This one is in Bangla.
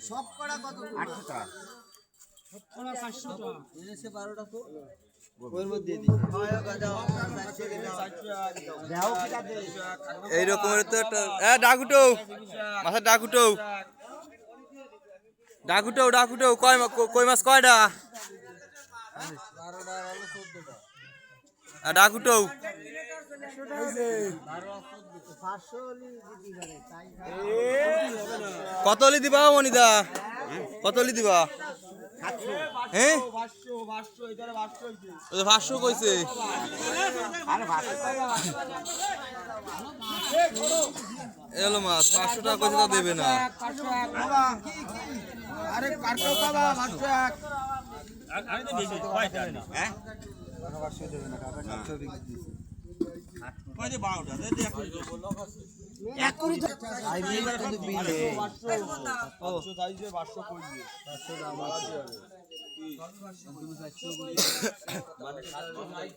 সব কড়া কত? 800 টাকা। সব কড়া 500 টাকা। এনেছে 12টা তো। ওর মধ্যে দিয়ে এই রকমের তো একটা ডাকুটো মাথা ডাকুটো ডাকুটো ডাকুটো কই মাছ কয়টা? 12টা আর হলো 14টা। ডাকুটো 500 হলি দিদি করে তাই। কতলি দিবা মনিদা? কতলি দিবা? হ্যাঁ 500 এটারে 500 হইছে। 500 কইছে। এলো মাছ 500 টাকা কইছে তা দেবে না। 500 এক বাবা। আরে কাটো বাবা 500 এক। আমি তো দিছি কয় টাকা না হ্যাঁ 500 দেবে না কাকা 700 বিক্রি দিয়েছে। কয় যে 12টা দে দে এক করে আই নিয়ে কিন্তু বিলে 500 চাইছে 500 কই দিয়ে 500 দাম বাড়াতে হবে কি মানে 700 নাই